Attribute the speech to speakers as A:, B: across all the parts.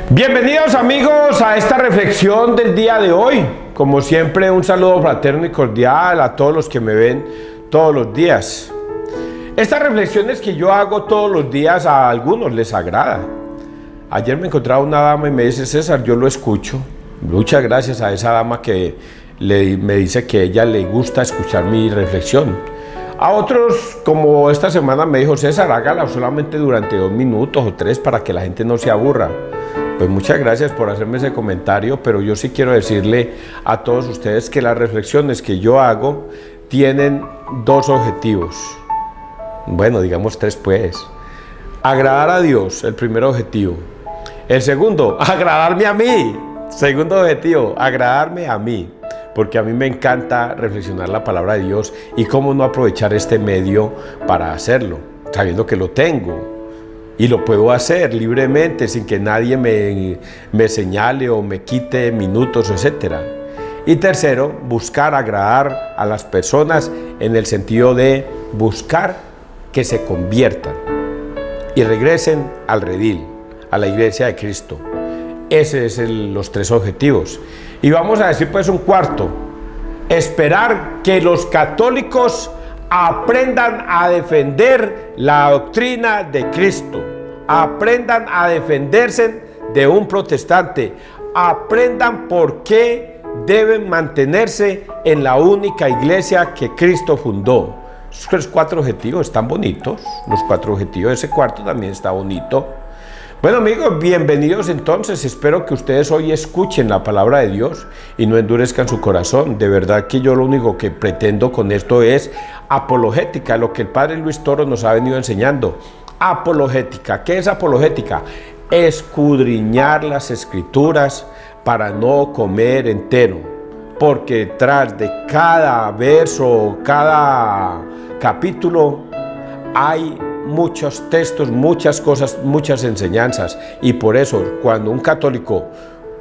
A: Bienvenidos amigos a esta reflexión del día de hoy. Como siempre, un saludo fraterno y cordial a todos los que me ven todos los días. Estas reflexiones que yo hago todos los días a algunos les agrada. Ayer me encontraba una dama y me dice: César, yo lo escucho. Muchas gracias a esa dama que me dice que a ella le gusta escuchar mi reflexión. A otros, como esta semana me dijo: César, hágala solamente durante 2 minutos o 3 para que la gente no se aburra. Pues muchas gracias por hacerme ese comentario, pero yo sí quiero decirle a todos ustedes que las reflexiones que yo hago tienen 2 objetivos. Bueno, digamos 3 pues. Agradar a Dios, el primer objetivo. El segundo, agradarme a mí. Segundo objetivo, agradarme a mí. Porque a mí me encanta reflexionar la palabra de Dios y cómo no aprovechar este medio para hacerlo, sabiendo que lo tengo. Y lo puedo hacer libremente sin que nadie me señale o me quite minutos, etc. Y tercero, buscar agradar a las personas en el sentido de buscar que se conviertan y regresen al redil, a la iglesia de Cristo. Ese es los 3 objetivos. Y vamos a decir pues un cuarto: esperar que los católicos aprendan a defender la doctrina de Cristo, aprendan a defenderse de un protestante, aprendan por qué deben mantenerse en la única iglesia que Cristo fundó. Los 4 objetivos están bonitos, los 4 objetivos, ese cuarto también está bonito. Bueno amigos, bienvenidos entonces. Espero que ustedes hoy escuchen la palabra de Dios y no endurezcan su corazón. De verdad que yo lo único que pretendo con esto es apologética, lo que el Padre Luis Toro nos ha venido enseñando. Apologética. ¿Qué es apologética? Escudriñar las escrituras para no comer entero, porque detrás de cada verso, cada capítulo hay muchos textos, muchas cosas, muchas enseñanzas, y por eso cuando un católico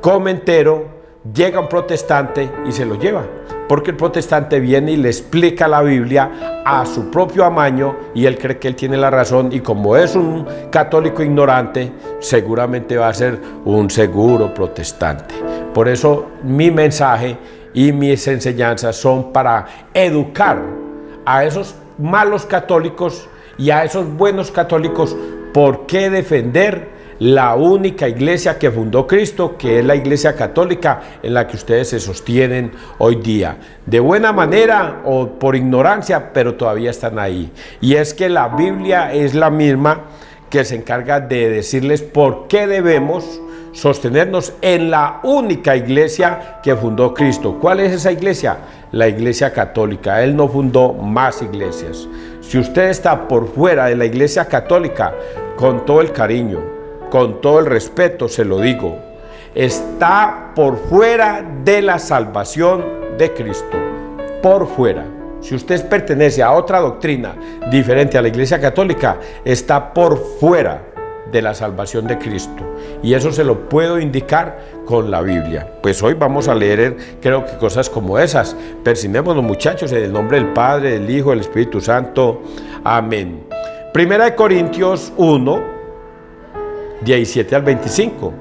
A: come entero, llega un protestante y se lo lleva, porque el protestante viene y le explica la Biblia a su propio amaño y él cree que él tiene la razón, y como es un católico ignorante, seguramente va a ser un seguro protestante. Por eso mi mensaje y mis enseñanzas son para educar a esos malos católicos y a esos buenos católicos por qué defender la única iglesia que fundó Cristo, que es la iglesia católica en la que ustedes se sostienen hoy día, de buena manera o por ignorancia, pero todavía están ahí. Y es que la Biblia es la misma que se encarga de decirles por qué debemos sostenernos en la única iglesia que fundó Cristo. ¿Cuál es esa iglesia? La iglesia católica. Él no fundó más iglesias. Si usted está por fuera de la iglesia católica, con todo el cariño, con todo el respeto se lo digo, está por fuera de la salvación de Cristo, por fuera. Si usted pertenece a otra doctrina diferente a la iglesia católica, está por fuera de la salvación de Cristo, y eso se lo puedo indicar con la Biblia. Pues hoy vamos a leer, creo que cosas como esas. Persinémonos muchachos, en el nombre del Padre, del Hijo, del Espíritu Santo. Amén. Primera de Corintios 1, 17 al 25.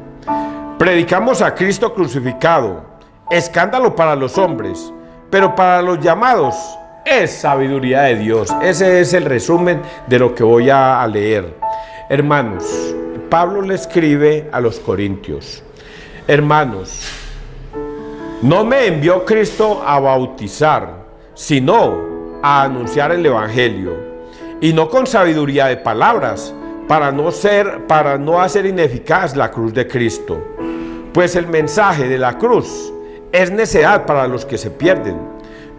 A: Predicamos a Cristo crucificado, escándalo para los hombres, pero para los llamados es sabiduría de Dios. Ese es el resumen de lo que voy a leer. Hermanos, Pablo le escribe a los corintios: hermanos, no me envió Cristo a bautizar, sino a anunciar el evangelio, y no con sabiduría de palabras, para no hacer ineficaz la cruz de Cristo. Pues el mensaje de la cruz es necedad para los que se pierden,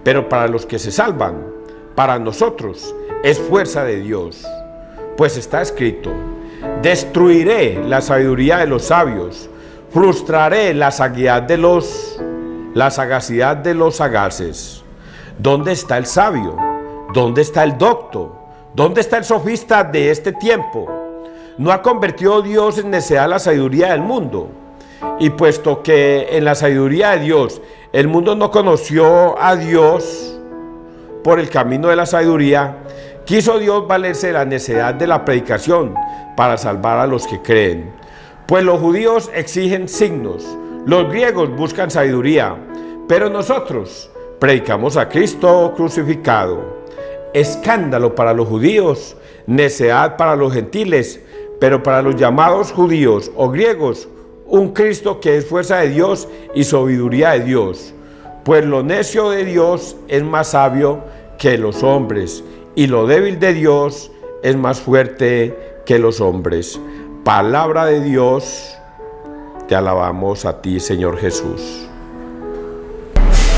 A: pero para los que se salvan, para nosotros es fuerza de Dios. Pues está escrito: destruiré la sabiduría de los sabios, frustraré la sagacidad de los sagaces. ¿Dónde está el sabio? ¿Dónde está el docto? ¿Dónde está el sofista de este tiempo? ¿No ha convertido Dios en necedad la sabiduría del mundo? Y puesto que en la sabiduría de Dios el mundo no conoció a Dios por el camino de la sabiduría, quiso Dios valerse de la necedad de la predicación para salvar a los que creen. Pues los judíos exigen signos, los griegos buscan sabiduría, pero nosotros predicamos a Cristo crucificado. Escándalo para los judíos, necedad para los gentiles, pero para los llamados judíos o griegos, un Cristo que es fuerza de Dios y sabiduría de Dios. Pues lo necio de Dios es más sabio que los hombres, y lo débil de Dios es más fuerte que los hombres. Palabra de Dios, te alabamos a ti, Señor Jesús.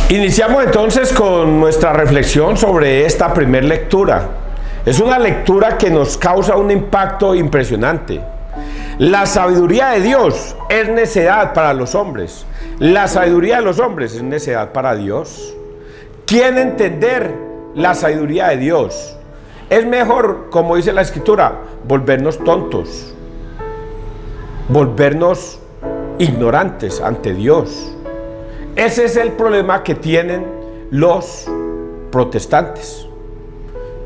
A: Iniciamos entonces con nuestra reflexión sobre esta primera lectura. Es una lectura que nos causa un impacto impresionante. La sabiduría de Dios es necedad para los hombres. La sabiduría de los hombres es necedad para Dios. ¿Quiere entender la sabiduría de Dios? Es mejor, como dice la Escritura, volvernos tontos, volvernos ignorantes ante Dios. Ese es el problema que tienen los protestantes.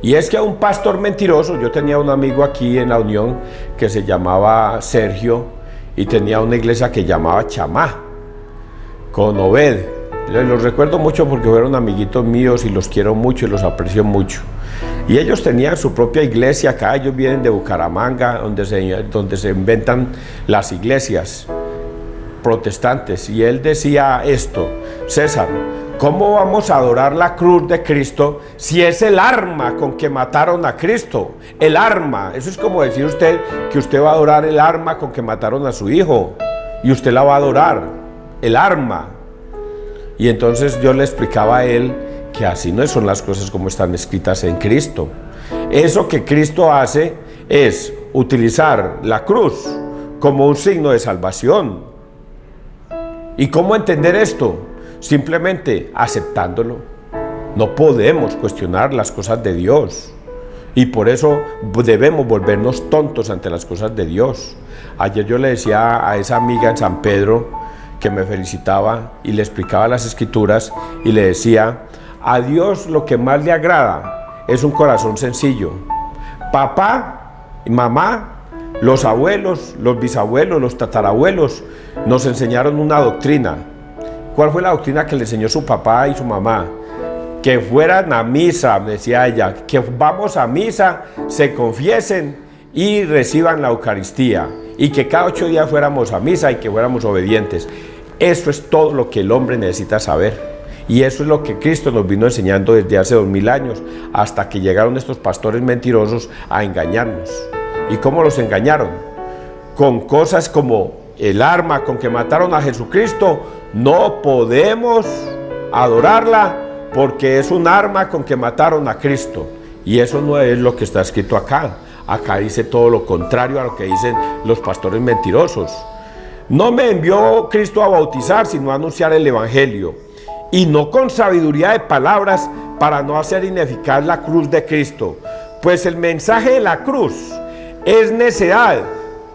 A: Y es que un pastor mentiroso, yo tenía un amigo aquí en la Unión que se llamaba Sergio y tenía una iglesia que llamaba Chamá, con Obed. Los recuerdo mucho porque fueron amiguitos míos y los quiero mucho y los aprecio mucho. Y ellos tenían su propia iglesia acá, ellos vienen de Bucaramanga, donde se inventan las iglesias protestantes. Y él decía esto: César, ¿cómo vamos a adorar la cruz de Cristo si es el arma con que mataron a Cristo? El arma, eso es como decir usted que usted va a adorar el arma con que mataron a su hijo, y usted la va a adorar, el arma. Y entonces yo le explicaba a él que así no son las cosas como están escritas en Cristo. Eso que Cristo hace es utilizar la cruz como un signo de salvación. ¿Y cómo entender esto? Simplemente aceptándolo. No podemos cuestionar las cosas de Dios, y por eso debemos volvernos tontos ante las cosas de Dios. Ayer yo le decía a esa amiga en San Pedro que me felicitaba y le explicaba las Escrituras y le decía: a Dios lo que más le agrada es un corazón sencillo. Papá y mamá, los abuelos, los bisabuelos, los tatarabuelos nos enseñaron una doctrina. ¿Cuál fue la doctrina que le enseñó su papá y su mamá? Que fueran a misa, decía ella, que vamos a misa, se confiesen y reciban la Eucaristía, y que cada 8 días fuéramos a misa y que fuéramos obedientes. Eso es todo lo que el hombre necesita saber. Y eso es lo que Cristo nos vino enseñando desde hace 2000 años, hasta que llegaron estos pastores mentirosos a engañarnos. ¿Y cómo los engañaron? Con cosas como el arma con que mataron a Jesucristo. No podemos adorarla porque es un arma con que mataron a Cristo. Y eso no es lo que está escrito acá. Acá dice todo lo contrario a lo que dicen los pastores mentirosos. No me envió Cristo a bautizar, sino a anunciar el Evangelio, y no con sabiduría de palabras, para no hacer ineficaz la cruz de Cristo. Pues el mensaje de la cruz es necedad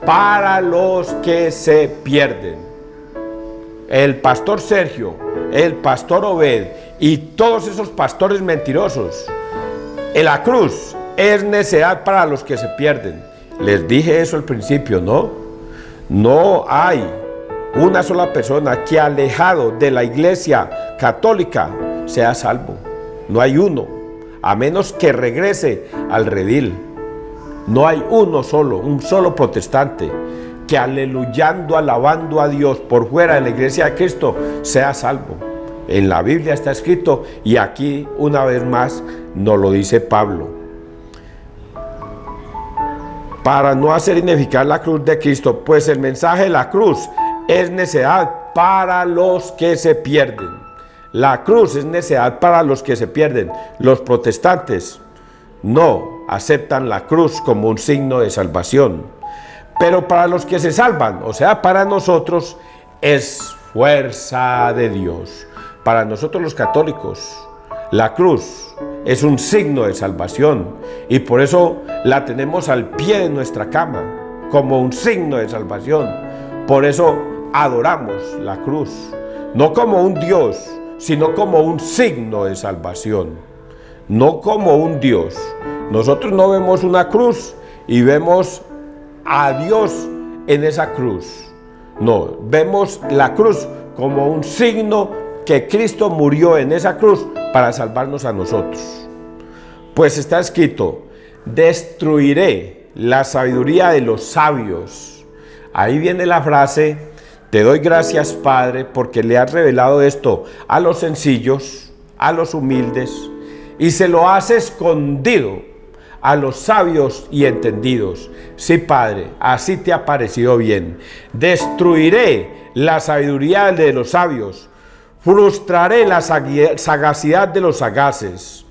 A: para los que se pierden. El pastor Sergio, el pastor Obed y todos esos pastores mentirosos, la cruz es necedad para los que se pierden. Les dije eso al principio, ¿no? No hay una sola persona que, alejado de la iglesia católica, sea salvo. No hay uno, a menos que regrese al redil. No hay uno solo, un solo protestante que aleluyando, alabando a Dios por fuera de la iglesia de Cristo sea salvo. En la Biblia está escrito, y aquí una vez más nos lo dice Pablo: para no hacer ineficaz la cruz de Cristo, pues el mensaje de la cruz es necedad para los que se pierden. La cruz es necedad para los que se pierden. Los protestantes no aceptan la cruz como un signo de salvación, pero para los que se salvan, o sea, para nosotros, es fuerza de Dios. Para nosotros los católicos, la cruz es un signo de salvación, y por eso la tenemos al pie de nuestra cama como un signo de salvación. Por eso adoramos la cruz, no como un Dios, sino como un signo de salvación, no como un Dios. Nosotros no vemos una cruz y vemos a Dios en esa cruz. No, vemos la cruz como un signo que Cristo murió en esa cruz para salvarnos a nosotros. Pues está escrito: destruiré la sabiduría de los sabios. Ahí viene la frase: te doy gracias, Padre, porque le has revelado esto a los sencillos, a los humildes, y se lo has escondido a los sabios y entendidos. Sí, Padre, así te ha parecido bien. Destruiré la sabiduría de los sabios, frustraré la sagacidad de los sagaces.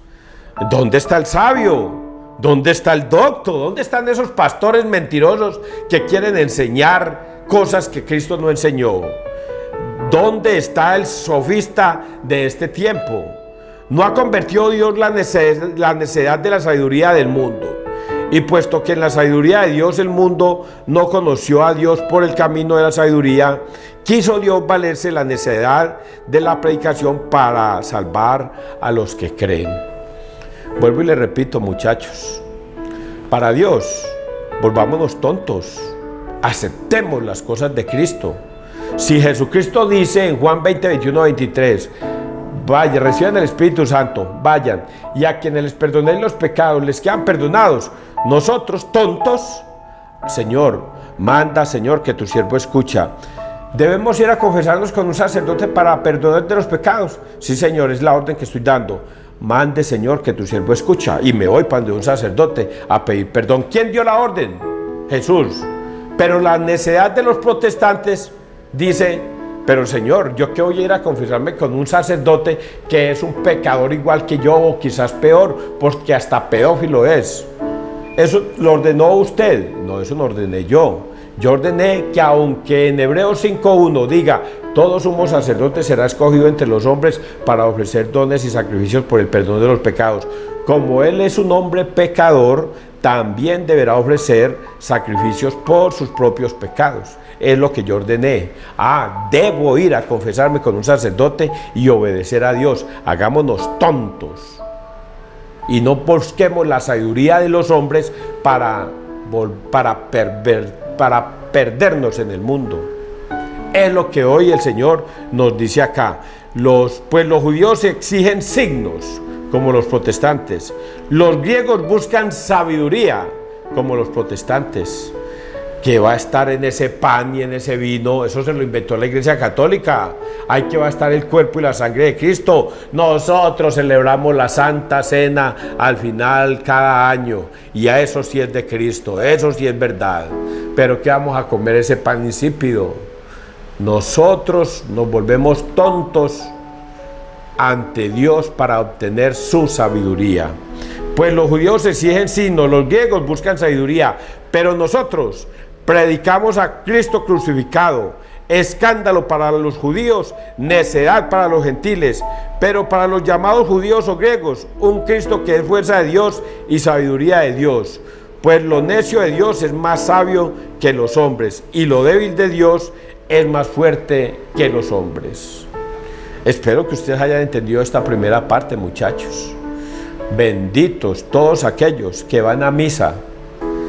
A: ¿Dónde está el sabio? ¿Dónde está el docto? ¿Dónde están esos pastores mentirosos que quieren enseñar cosas que Cristo no enseñó? ¿Dónde está el sofista de este tiempo? No ha convertido Dios la necedad de la sabiduría del mundo. Y puesto que en la sabiduría de Dios el mundo no conoció a Dios por el camino de la sabiduría, quiso Dios valerse la necedad de la predicación para salvar a los que creen. Vuelvo y le repito, muchachos, para Dios, volvámonos tontos, aceptemos las cosas de Cristo. Si Jesucristo dice en Juan 20, 21, 23, vayan, reciban el Espíritu Santo, vayan, y a quienes les perdonéis los pecados les quedan perdonados. Nosotros, tontos, Señor, manda, Señor, que tu siervo escucha. ¿Debemos ir a confesarnos con un sacerdote para perdonar de los pecados? Sí, Señor, es la orden que estoy dando. Mande, Señor, que tu siervo escucha. Y me voy para un sacerdote a pedir perdón. ¿Quién dio la orden? Jesús. Pero la necedad de los protestantes dice: pero Señor, ¿yo qué voy a ir a confesarme con un sacerdote que es un pecador igual que yo, o quizás peor, porque hasta pedófilo es? ¿Eso lo ordenó usted? No, eso lo ordené yo. Yo ordené que, aunque en Hebreos 5:1 diga: todo sumo sacerdote será escogido entre los hombres para ofrecer dones y sacrificios por el perdón de los pecados, como él es un hombre pecador, también deberá ofrecer sacrificios por sus propios pecados. Es lo que yo ordené. Debo ir a confesarme con un sacerdote y obedecer a Dios. Hagámonos tontos y no busquemos la sabiduría de los hombres para perdernos en el mundo. Es lo que hoy el Señor nos dice acá. Pues los judíos exigen signos, como los protestantes. Los griegos buscan sabiduría, como los protestantes. ¿Qué va a estar en ese pan y en ese vino? Eso se lo inventó la Iglesia Católica. Ahí que va a estar el cuerpo y la sangre de Cristo. Nosotros celebramos la Santa Cena al final cada año, y a eso sí es de Cristo, eso sí es verdad. Pero ¿qué vamos a comer ese pan insípido? Nosotros nos volvemos tontos ante Dios para obtener su sabiduría. Pues los judíos exigen signos, los griegos buscan sabiduría, pero nosotros predicamos a Cristo crucificado, escándalo para los judíos, necedad para los gentiles, pero para los llamados judíos o griegos, un Cristo que es fuerza de Dios y sabiduría de Dios. Pues lo necio de Dios es más sabio que los hombres, y lo débil de Dios es más fuerte que los hombres. Espero que ustedes hayan entendido esta primera parte, muchachos. Benditos todos aquellos que van a misa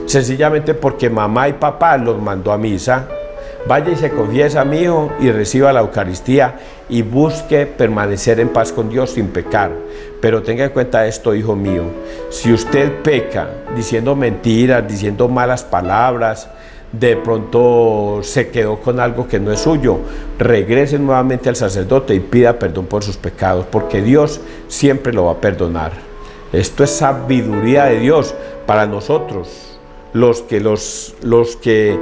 A: sencillamente porque mamá y papá los mandó a misa. Vaya y se confiesa, mi hijo, y reciba la Eucaristía y busque permanecer en paz con Dios sin pecar. Pero tenga en cuenta esto, hijo mío: si usted peca diciendo mentiras, diciendo malas palabras, de pronto se quedó con algo que no es suyo, regrese nuevamente al sacerdote y pida perdón por sus pecados, porque Dios siempre lo va a perdonar. Esto es sabiduría de Dios para nosotros. Los que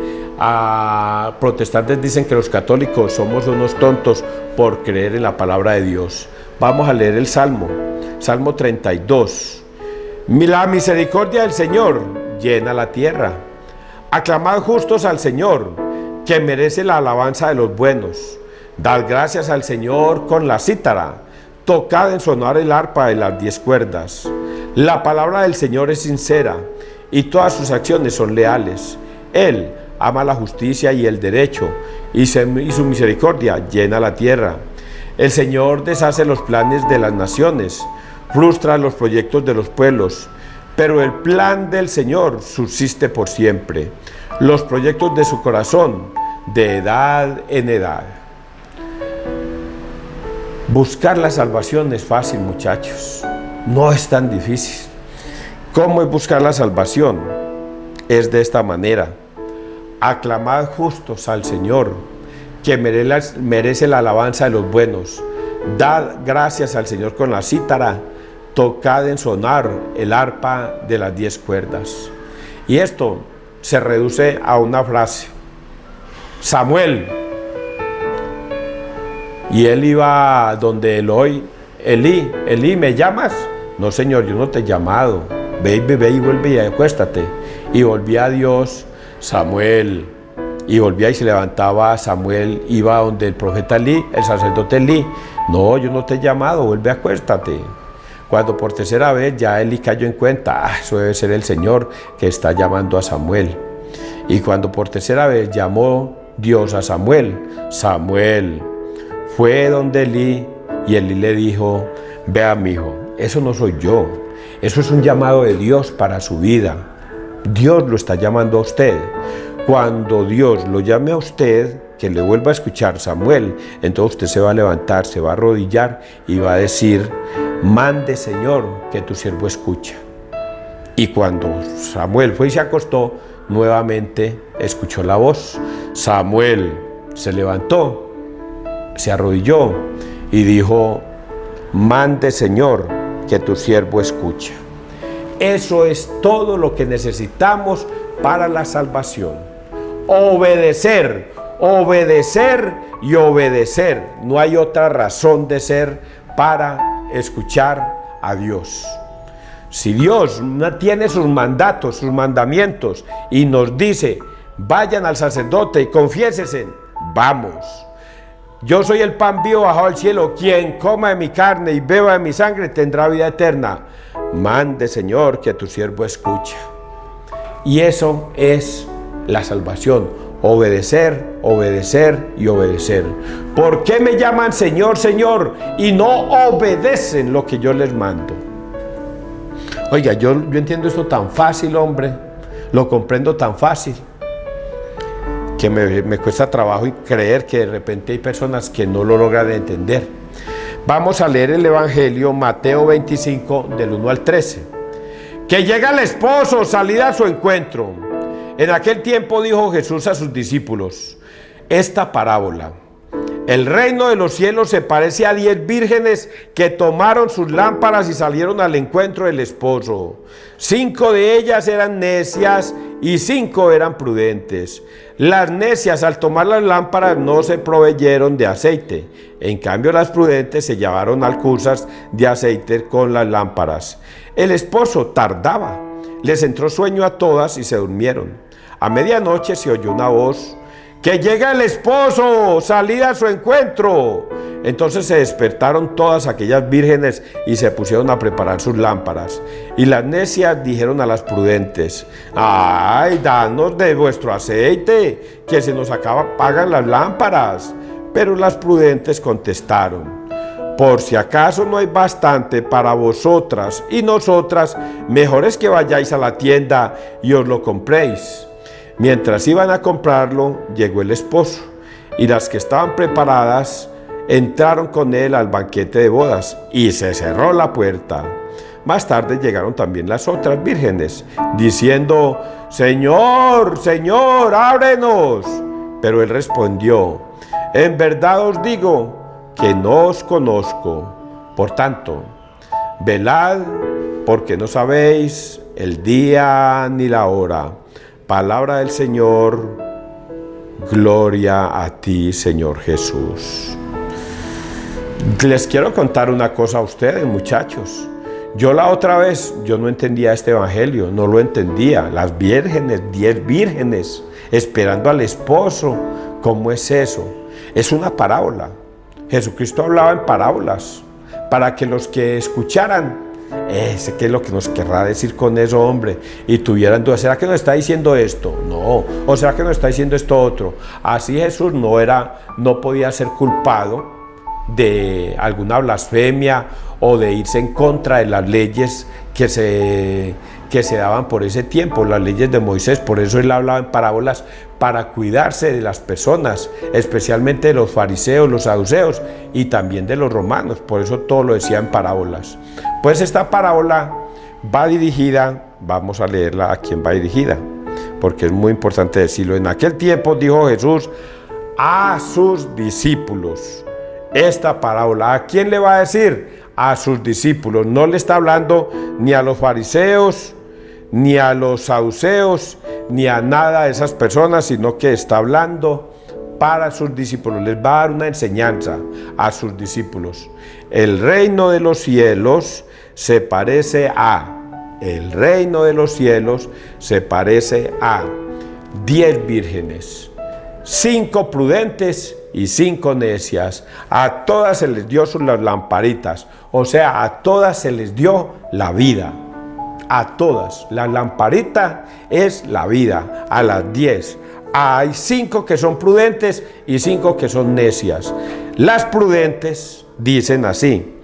A: protestantes dicen que los católicos somos unos tontos por creer en la palabra de Dios. Vamos a leer el Salmo 32. La misericordia del Señor llena la tierra. Aclamad justos al Señor, que merece la alabanza de los buenos. Dad gracias al Señor con la cítara. Tocad en sonar el arpa de las 10 cuerdas. La palabra del Señor es sincera, y todas sus acciones son leales. Él ama la justicia y el derecho, y su misericordia llena la tierra. El Señor deshace los planes de las naciones, frustra los proyectos de los pueblos, pero el plan del Señor subsiste por siempre. los proyectos de su corazón de edad en edad. Buscar la salvación es fácil, muchachos, no es tan difícil. ¿Cómo es buscar la salvación? Es de esta manera: aclamad justos al Señor, que merece la alabanza de los buenos. Dad gracias al Señor con la cítara, tocad en sonar el arpa de las 10 cuerdas. Y esto se reduce a una frase: Samuel. Y él iba donde Elí, ¿me llamas? No, Señor, yo no te he llamado. Ve y vuelve y acuéstate. Y volvía a Dios, Samuel. Y volvía y se levantaba Samuel, iba donde el profeta Elí, el sacerdote Elí. No, yo no te he llamado, vuelve, acuéstate. Cuando por tercera vez ya Elí cayó en cuenta, eso debe ser el Señor que está llamando a Samuel. Y cuando por tercera vez llamó Dios a Samuel, Samuel fue donde Elí, y Elí le dijo: vea, mi hijo, eso no soy yo, eso es un llamado de Dios para su vida. Dios lo está llamando a usted. Cuando Dios lo llame a usted, que le vuelva a escuchar Samuel, entonces usted se va a levantar, se va a arrodillar y va a decir: mande, Señor, que tu siervo escucha. Y cuando Samuel fue y se acostó, nuevamente escuchó la voz. Samuel se levantó, se arrodilló y dijo: mande, Señor, que tu siervo escucha. Eso es todo lo que necesitamos para la salvación. Obedecer, obedecer y obedecer. No hay otra razón de ser para escuchar a Dios. Si Dios no tiene sus mandatos, sus mandamientos, y nos dice: vayan al sacerdote y confiésese, vamos. Yo soy el pan vivo bajado del cielo. Quien coma de mi carne y beba de mi sangre tendrá vida eterna. Mande, Señor, que tu siervo escucha. Y eso es la salvación: obedecer, obedecer y obedecer. ¿Por qué me llaman Señor, Señor y no obedecen lo que yo les mando? Oiga, yo entiendo esto tan fácil, hombre, lo comprendo tan fácil, que me cuesta trabajo y creer que de repente hay personas que no lo logran entender. Vamos a leer el Evangelio, Mateo 25, del 1 al 13. Que llega el esposo, salid a su encuentro. En aquel tiempo dijo Jesús a sus discípulos esta parábola: el reino de los cielos se parece a 10 vírgenes que tomaron sus lámparas y salieron al encuentro del esposo. 5 de ellas eran necias y 5 eran prudentes. Las necias, al tomar las lámparas, no se proveyeron de aceite. En cambio, las prudentes se llevaron alcuzas de aceite con las lámparas. El esposo tardaba. Les entró sueño a todas y se durmieron. A medianoche se oyó una voz: ¡que llega el esposo! ¡Salid a su encuentro! Entonces se despertaron todas aquellas vírgenes y se pusieron a preparar sus lámparas. Y las necias dijeron a las prudentes: ¡ay, danos de vuestro aceite, que se nos apagan las lámparas! Pero las prudentes contestaron: por si acaso no hay bastante para vosotras y nosotras, mejor es que vayáis a la tienda y os lo compréis. Mientras iban a comprarlo, llegó el esposo, y las que estaban preparadas entraron con él al banquete de bodas, y se cerró la puerta. Más tarde llegaron también las otras vírgenes, diciendo: Señor, Señor, ábrenos. Pero él respondió: en verdad os digo que no os conozco. Por tanto, velad, porque no sabéis el día ni la hora. Palabra del Señor. Gloria a ti, Señor Jesús. Les quiero contar una cosa a ustedes, muchachos. Yo la otra vez, yo no entendía este evangelio, no lo entendía. Las vírgenes, 10 vírgenes, esperando al esposo. ¿Cómo es eso? Es una parábola. Jesucristo hablaba en parábolas para que los que escucharan, ¿qué es lo que nos querrá decir con eso, hombre? Y tuvieran dudas: ¿será que nos está diciendo esto? No. ¿O será que nos está diciendo esto otro? Así Jesús no podía ser culpado de alguna blasfemia o de irse en contra de las leyes que que se daban por ese tiempo, las leyes de Moisés. Por eso él hablaba en parábolas para cuidarse de las personas, especialmente de los fariseos, los saduceos y también de los romanos. Por eso todo lo decía en parábolas. Pues esta parábola va dirigida, vamos a leerla a quién va dirigida, porque es muy importante decirlo. En aquel tiempo dijo Jesús a sus discípulos esta parábola. ¿A quién le va a decir? A sus discípulos. No le está hablando ni a los fariseos, ni a los saduceos, ni a nada de esas personas, sino que está hablando para sus discípulos. Les va a dar una enseñanza a sus discípulos. El reino de los cielos se parece a, el reino de los cielos se parece a 10 vírgenes, 5 prudentes y 5 necias. A todas se les dio sus lamparitas, o sea, a todas se les dio la vida. A todas, la lamparita es la vida, a las 10. Hay 5 que son prudentes y 5 que son necias. Las prudentes dicen así: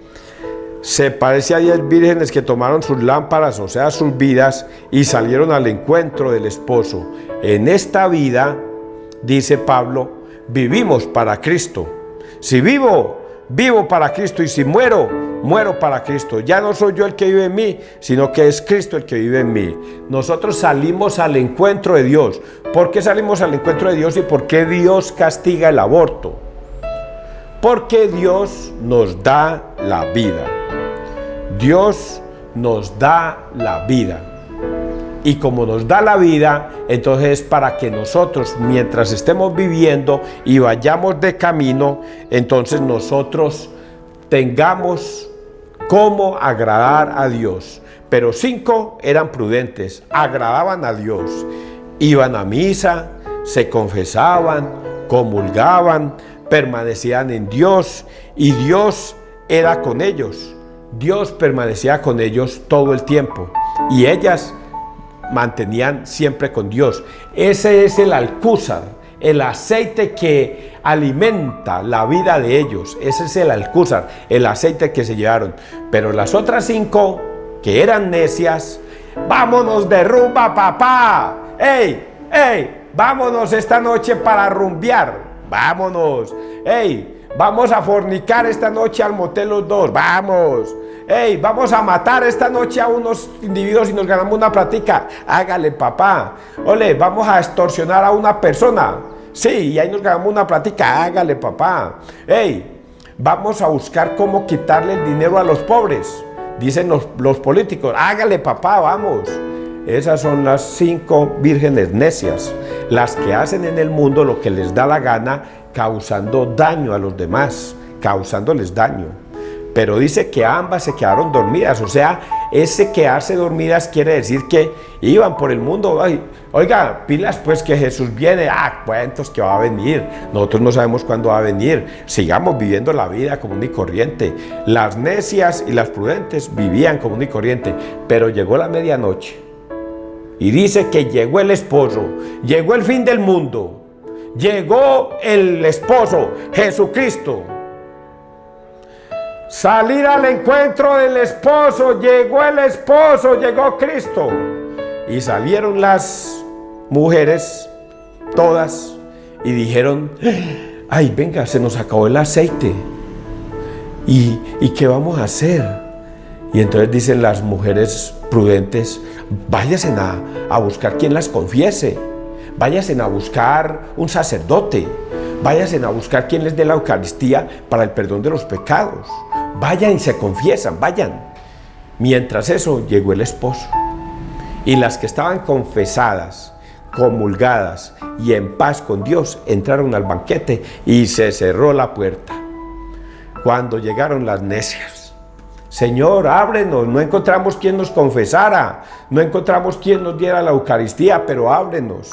A: se parece a 10 vírgenes que tomaron sus lámparas, o sea, sus vidas, y salieron al encuentro del esposo. En esta vida, dice Pablo, vivimos para Cristo. Si vivo, vivo para Cristo, y si muero, muero para Cristo. Ya no soy yo el que vive en mí, sino que es Cristo el que vive en mí. Nosotros salimos al encuentro de Dios. ¿Por qué salimos al encuentro de Dios y por qué Dios castiga el aborto? Porque Dios nos da la vida. Dios nos da la vida. Y como nos da la vida, entonces para que nosotros, mientras estemos viviendo y vayamos de camino, entonces nosotros tengamos cómo agradar a Dios. Pero 5 eran prudentes, agradaban a Dios, iban a misa, se confesaban, comulgaban, permanecían en Dios, y Dios era con ellos. Dios permanecía con ellos todo el tiempo, y ellas mantenían siempre con Dios. Ese es el alcúzar, el aceite que alimenta la vida de ellos. Ese es el alcúzar, el aceite que se llevaron. Pero las otras 5 que eran necias: vámonos de rumba, papá. ¡Ey! ¡Ey! Vámonos esta noche para rumbear. Vámonos. ¡Ey! Vamos a fornicar esta noche al motel los dos. Vamos. ¡Ey! Vamos a matar esta noche a unos individuos y nos ganamos una platica. Hágale, papá. Ole, vamos a extorsionar a una persona. Sí, y ahí nos ganamos una platica. Hágale, papá. ¡Ey! Vamos a buscar cómo quitarle el dinero a los pobres. Dicen los políticos. Hágale, papá, vamos. Esas son las 5 vírgenes necias, las que hacen en el mundo lo que les da la gana, causando daño a los demás, causándoles daño. Pero dice que ambas se quedaron dormidas, o sea, ese quedarse dormidas quiere decir que iban por el mundo. Ay, oiga, pilas pues que Jesús viene. Cuentos que va a venir. Nosotros no sabemos cuándo va a venir. Sigamos viviendo la vida común y corriente. Las necias y las prudentes vivían común y corriente, pero llegó la medianoche y dice que llegó el esposo, llegó el fin del mundo, llegó el esposo, Jesucristo. Salir al encuentro del esposo, llegó el esposo, llegó Cristo. Y salieron las mujeres, todas, y dijeron: ay, venga, se nos acabó el aceite. ¿Y qué vamos a hacer? Y entonces dicen las mujeres prudentes: váyanse a buscar quien las confiese, váyanse a buscar un sacerdote, váyanse a buscar quien les dé la Eucaristía para el perdón de los pecados. Vayan y se confiesan, vayan. Mientras eso, llegó el esposo. Y las que estaban confesadas, comulgadas y en paz con Dios, entraron al banquete y se cerró la puerta. Cuando llegaron las necias: Señor, ábrenos, no encontramos quien nos confesara, no encontramos quien nos diera la Eucaristía, pero ábrenos.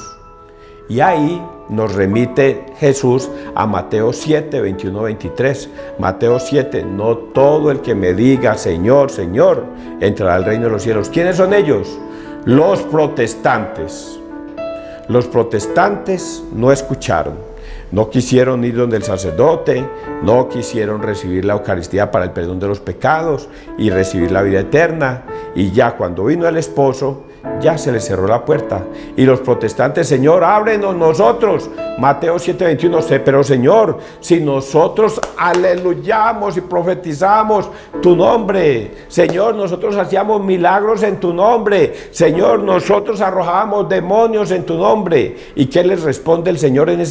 A: Y ahí nos remite Jesús a Mateo 7, 21, 23. Mateo 7, no todo el que me diga Señor, Señor, entrará al reino de los cielos. ¿Quiénes son ellos? Los protestantes. Los protestantes no escucharon, no quisieron ir donde el sacerdote, no quisieron recibir la Eucaristía para el perdón de los pecados y recibir la vida eterna, Y ya cuando vino el esposo, ya se le cerró la puerta. Y los protestantes, Señor, ábrenos nosotros. Mateo 7:21, pero Señor, si nosotros aleluyamos y profetizamos tu nombre, Señor, nosotros hacíamos milagros en tu nombre, Señor, nosotros arrojábamos demonios en tu nombre. ¿Y qué les responde el Señor en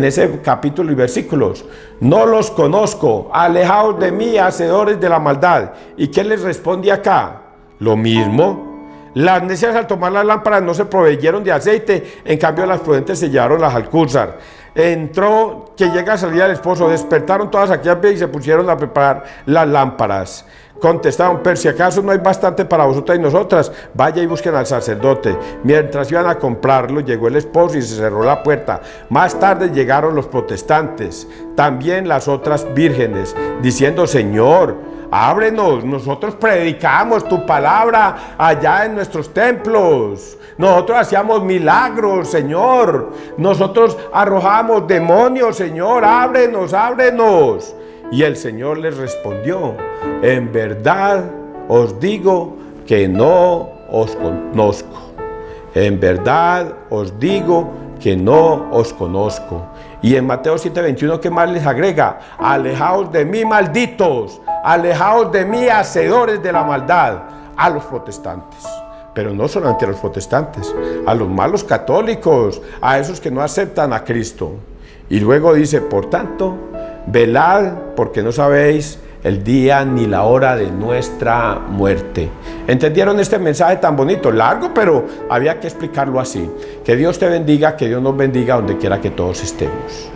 A: ese capítulo y versículos? No los conozco, alejaos de mí, hacedores de la maldad. ¿Y qué les responde acá? Lo mismo. Las necias al tomar las lámparas no se proveyeron de aceite, en cambio las prudentes se llevaron las alcúzar. Entró, que llega a salir el esposo, despertaron todas aquellas veces y se pusieron a preparar las lámparas. Contestaron, pero si acaso no hay bastante para vosotras y nosotras, vaya y busquen al sacerdote. Mientras iban a comprarlo, llegó el esposo y se cerró la puerta. Más tarde llegaron los protestantes, también las otras vírgenes, diciendo, Señor, ábrenos, nosotros predicamos tu palabra allá en nuestros templos. Nosotros hacíamos milagros, Señor. Nosotros arrojamos demonios, Señor, ábrenos, ábrenos. Y el Señor les respondió, en verdad os digo que no os conozco. En verdad os digo que no os conozco. Y en Mateo 7:21, ¿qué más les agrega? Alejaos de mí, malditos, alejaos de mí, hacedores de la maldad, a los protestantes. Pero no solamente a los protestantes, a los malos católicos, a esos que no aceptan a Cristo. Y luego dice, por tanto, velad, porque no sabéis el día ni la hora de nuestra muerte. ¿Entendieron este mensaje tan bonito? Largo, pero había que explicarlo así. Que Dios te bendiga, que Dios nos bendiga donde quiera que todos estemos.